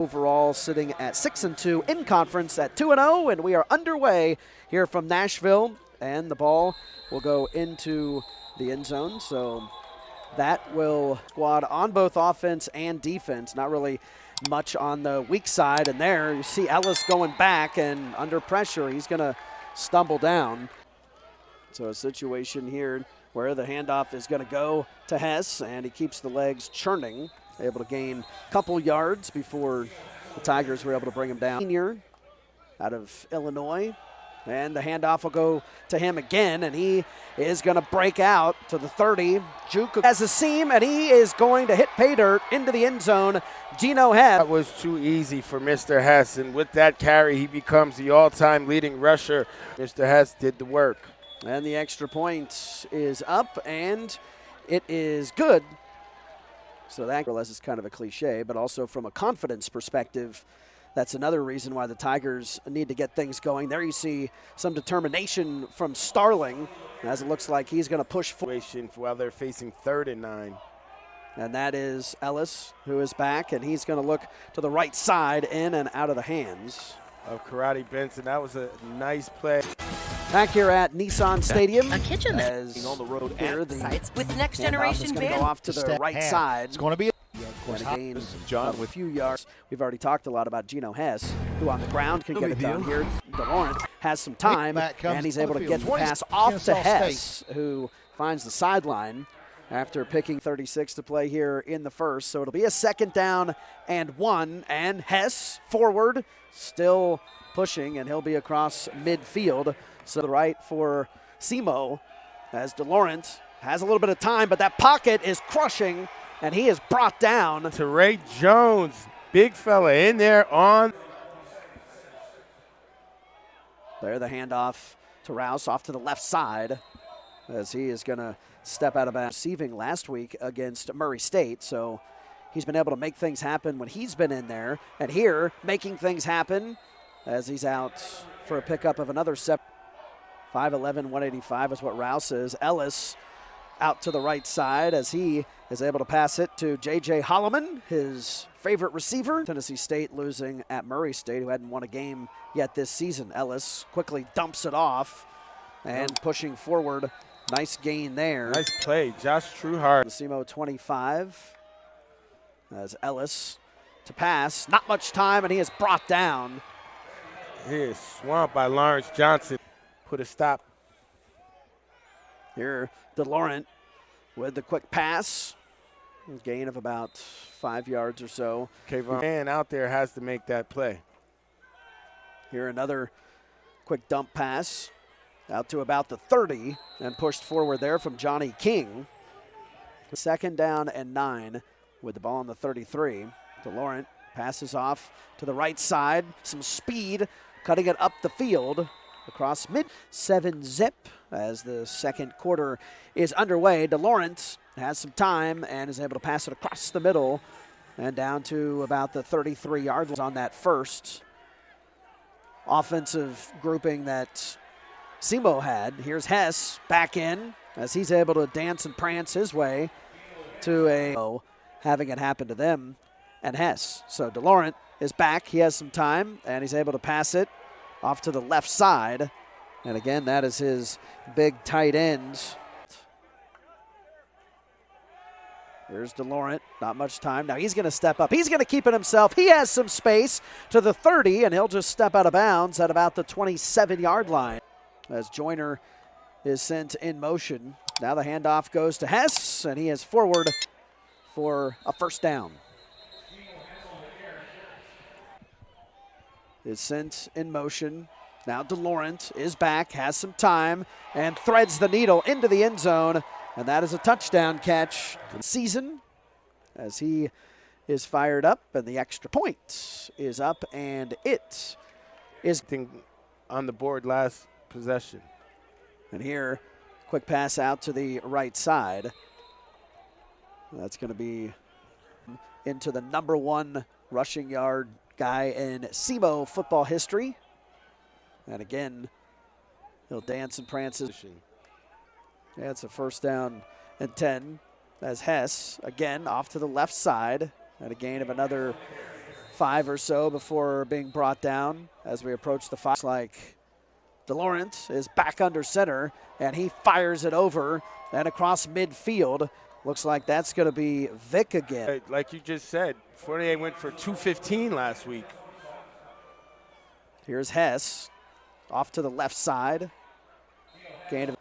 Overall, sitting at 6-2 in conference at 2-0, and we are underway here from Nashville. And the ball will go into the end zone. So that will squad on both offense and defense. Not really much on the weak side. And there you see Ellis going back and under pressure. He's going to stumble down. So a situation here where the handoff is going to go to Hess, and he keeps the legs churning. Able to gain a couple yards before the Tigers were able to bring him down. Senior out of Illinois. And the handoff will go to him again, and he is going to break out to the 30. Juke has a seam, and he is going to hit pay dirt into the end zone. Geno Hess. That was too easy for Mr. Hess, and with that carry, he becomes the all-time leading rusher. Mr. Hess did the work. And the extra point is up, and it is good. So that is kind of a cliche, but also from a confidence perspective, that's another reason why the Tigers need to get things going. There you see some determination from Starling, as it looks like he's going to push forward. While they're facing 3rd and 9. And that is Ellis, who is back, and he's going to look to the right side, in and out of the hands of Karate Benson. That was a nice play. Back here at Nissan Stadium. A kitchen as on the road here. The sites with next generation van. Go off to the right side. It's going to be and a gain of a few yards. We've already talked a lot about Geno Hess, who on the ground can get it done here. DeLawrence has some time, and he's able to get the pass off to Hess, who finds the sideline after picking 36 to play here in the first. So it'll be a 2nd down and 1, and Hess forward, still pushing, and he'll be across midfield. So the right for Simo, as DeLawrence has a little bit of time, but that pocket is crushing, and he is brought down. To Ray Jones, big fella in there on. There, the handoff to Rouse off to the left side, as he is going to step out of bounds. Receiving last week against Murray State, so he's been able to make things happen when he's been in there. And here, making things happen as he's out for a pickup of another 5'11", 185 is what Rouse is. Ellis out to the right side as he is able to pass it to J.J. Holloman, his favorite receiver. Tennessee State losing at Murray State, who hadn't won a game yet this season. Ellis quickly dumps it off and pushing forward. Nice gain there. Nice play, Josh Trueheart. Simo 25 as Ellis to pass. Not much time, and he is brought down. He is swamped by Lawrence Johnson. Put a stop. Here, DeLawrence with the quick pass. Gain of about 5 yards or so. Kayvon Man out there has to make that play. Here, another quick dump pass out to about the 30 and pushed forward there from Johnny King. 2nd down and 9 with the ball on the 33. DeLawrence passes off to the right side. Some speed, cutting it up the field across mid. 7-zip as the second quarter is underway. DeLawrence has some time and is able to pass it across the middle and down to about the 33-yard line on that first offensive grouping that Simo had. Here's Hess back in as he's able to dance and prance his way to having it happen to them and Hess. So DeLawrence is back. He has some time, and he's able to pass it off to the left side. And again, that is his big tight end. There's DeLawrence, not much time. Now he's going to step up. He's going to keep it himself. He has some space to the 30, and he'll just step out of bounds at about the 27-yard line as Joyner is sent in motion. Now the handoff goes to Hess, and he is forward for a 1st down. Is sent in motion. Now DeLawrence is back, has some time, and threads the needle into the end zone. And that is a touchdown catch season as he is fired up, and the extra point is up, and it is on the board last possession. And here, quick pass out to the right side. That's going to be into the number 1 rushing yard guy in Simo football history. And again, he'll dance and prance. Yeah, it's a 1st down and 10 as Hess, again, off to the left side at a gain of another 5 or so before being brought down as we approach the 5. Like DeLaurent is back under center, and he fires it over and across midfield. Looks like that's going to be Vic again. Like you just said, Fournier went for 215 last week. Here's Hess off to the left side. Gain of.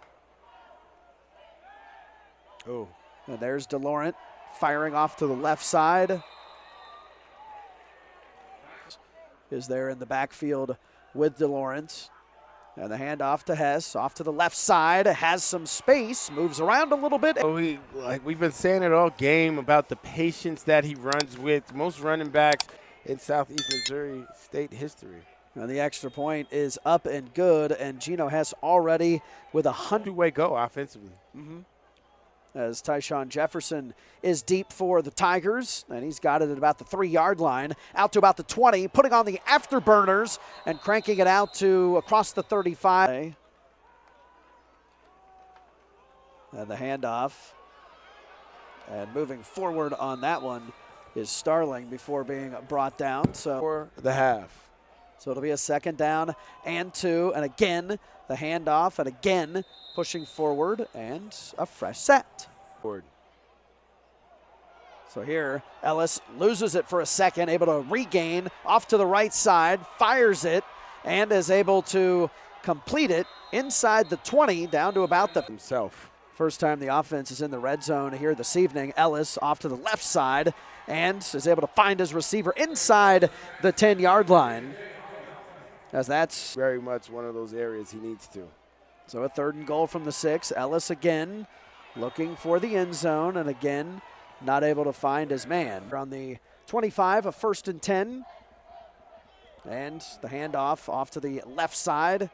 Oh. And there's DeLaurent firing off to the left side. Is there in the backfield with DeLaurent. And the handoff to Hess, off to the left side, has some space, moves around a little bit. Oh, like we've been saying it all game about the patience that he runs with. Most running backs in Southeast Missouri State history. And the extra point is up and good, and Geno Hess already with a 100-way go offensively. As Tyshawn Jefferson is deep for the Tigers, and he's got it at about the 3-yard line, out to about the 20, putting on the afterburners and cranking it out to across the 35. And the handoff, and moving forward on that one is Starling before being brought down. So For the half. So it'll be a 2nd down and 2, and again the handoff, and again pushing forward, and a fresh set. Forward. So here, Ellis loses it for a second, able to regain off to the right side, fires it, and is able to complete it inside the 20, down to about the Himself. first time the offense is in the red zone here this evening. Ellis off to the left side and is able to find his receiver inside the 10-yard line, as that's Very much one of those areas he needs to. so a 3rd and goal from the 6. Ellis again looking for the end zone, and again not able to find his man. On the 25, a 1st and 10. And the handoff off to the left side.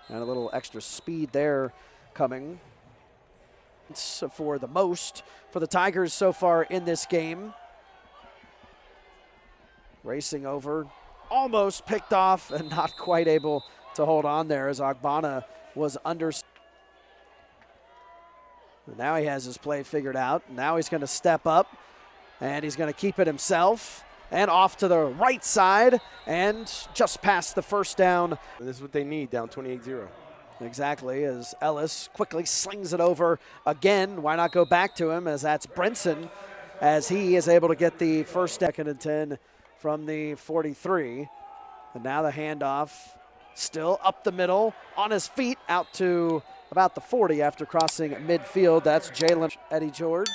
And a little extra speed there coming. It's for the most for the Tigers so far in this game. Racing over, almost picked off and not quite able to hold on there as Ogbonna was under. Now he has his play figured out. Now he's going to step up, and he's going to keep it himself. And off to the right side, and just past the 1st down. And this is what they need, down 28-0. Exactly, as Ellis quickly slings it over again. Why not go back to him, as that's Brinson, as he is able to get the 1st, 2nd and 10 from the 43. And now the handoff, still up the middle, on his feet, out to about the 40 after crossing midfield. That's Jalen Eddie George.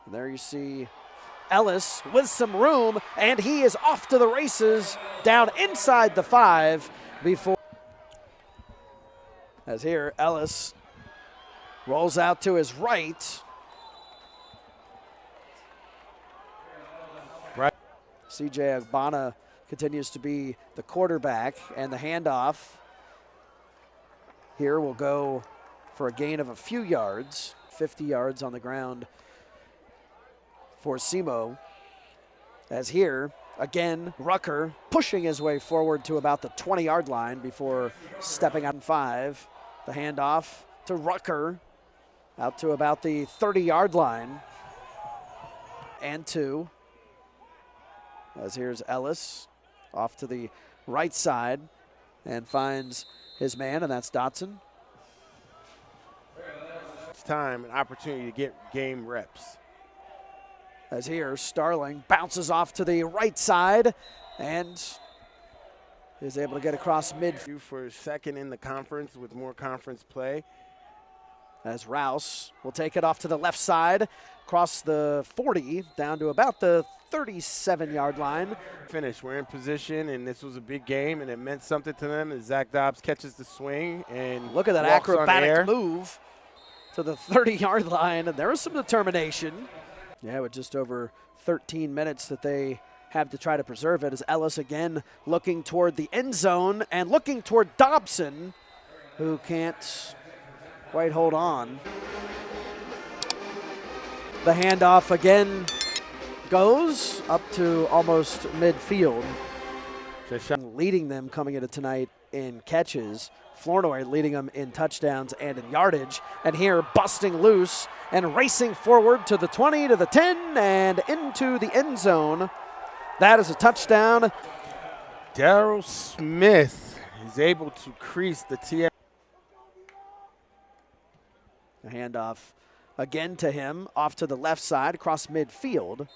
And there you see Ellis with some room, and he is off to the races down inside the 5 before. As here, Ellis rolls out to his right. Right. CJ Ogbonna continues to be the quarterback, and the handoff here will go for a gain of a few yards, 50 yards on the ground for Simo. As here, again, Rucker pushing his way forward to about the 20-yard line before stepping on 5. The handoff to Rucker out to about the 30-yard line and 2. As here's Ellis off to the right side and finds his man, and that's Dotson. It's time, an opportunity to get game reps. As here, Starling bounces off to the right side and is able to get across mid. For 2nd in the conference with more conference play. As Rouse will take it off to the left side, across the 40, down to about the 37-yard line. Finish. We're in position, and this was a big game, and it meant something to them as Zach Dobbs catches the swing and look at that walks acrobatic move to the 30-yard line, and there was some determination. Yeah, with just over 13 minutes that they have to try to preserve it, as Ellis again looking toward the end zone and looking toward Dobson, who can't quite hold on. The handoff again goes up to almost midfield. Leading them coming into tonight in catches. Flournoy leading them in touchdowns and in yardage. And here busting loose and racing forward to the 20, to the 10, and into the end zone That is a touchdown. Daryl Smith is able to crease the TM. A handoff again to him, off to the left side, across midfield,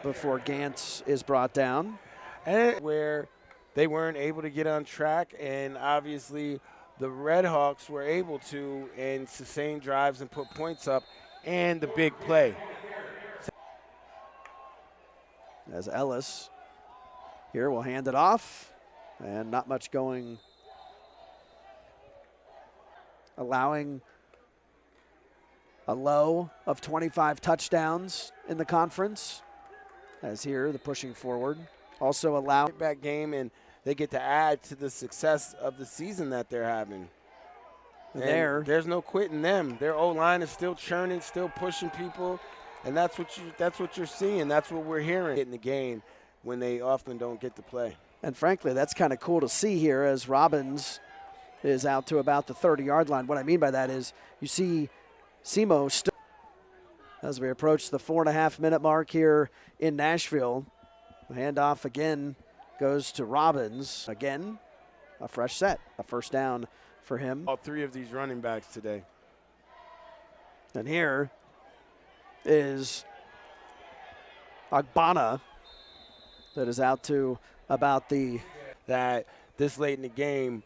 before Gantz is brought down. And where they weren't able to get on track, and obviously the Redhawks were able to and sustain drives and put points up, and the big play. As Ellis here will hand it off, and not much going, allowing a low of 25 touchdowns in the conference. As here, the pushing forward. Also allow back game, and they get to add to the success of the season that they're having. And there's no quitting them. Their O-line is still churning, still pushing people, and that's what you're seeing. That's what we're hearing in the game when they often don't get to play. And frankly, that's kind of cool to see here as Robbins is out to about the 30-yard line. What I mean by that is you see SEMO still as we approach the 4.5-minute mark here in Nashville. The handoff again goes to Robbins. Again, a fresh set, a first down for him. All three of these running backs today. And here is Agbana that is out to about the that this late in the game,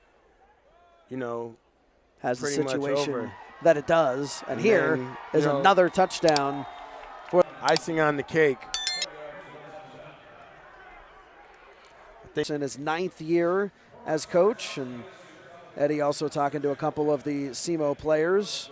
has a pretty much situation over. that it does. And here then, is another touchdown for icing on the cake. in his 9th year as coach, and Eddie also talking to a couple of the SEMO players.